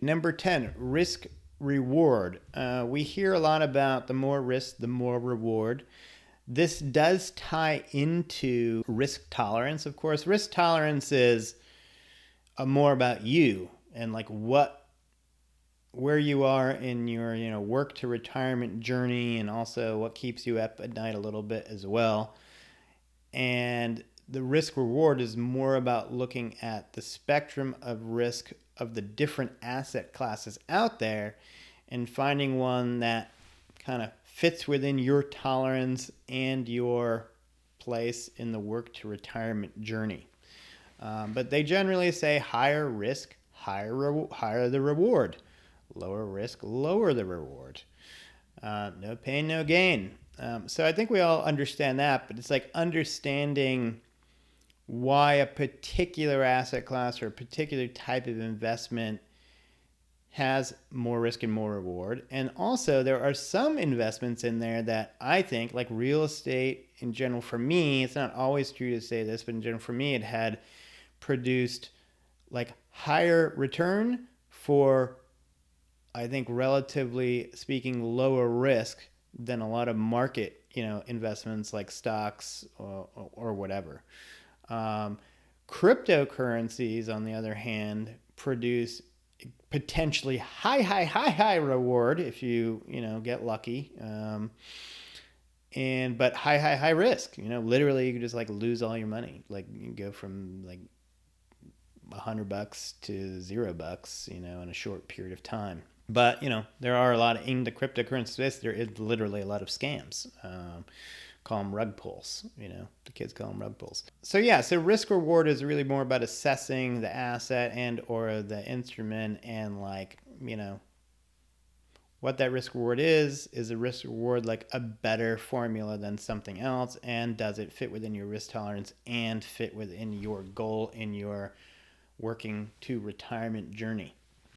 Number 10, risk reward. We hear a lot about the more risk, the more reward. This does tie into risk tolerance, of course. Risk tolerance is more about you and like where you are in your work to retirement journey, and also what keeps you up at night a little bit as well. And the risk reward is more about looking at the spectrum of risk of the different asset classes out there and finding one that kind of fits within your tolerance and your place in the work to retirement journey. But they generally say higher risk, higher the reward. Lower risk, lower the reward. No pain, no gain. So I think we all understand that, but it's like understanding why a particular asset class or a particular type of investment has more risk and more reward. And also there are some investments in there that I think, like real estate in general, for me, it's not always true to say this, but in general for me, it had produced like higher return for, I think, relatively speaking, lower risk than a lot of market, investments like stocks or whatever. Cryptocurrencies, on the other hand, produce potentially high reward if you get lucky, but high risk. Literally, you could just like lose all your money. Like you go from like $100 to $0, in a short period of time. But there are a lot of, in the cryptocurrency space, there is literally a lot of scams. Call them rug pulls. The kids call them rug pulls. So yeah, so risk reward is really more about assessing the asset and or the instrument, and like what that risk reward is a risk reward like a better formula than something else, and does it fit within your risk tolerance and fit within your goal in your working to retirement journey.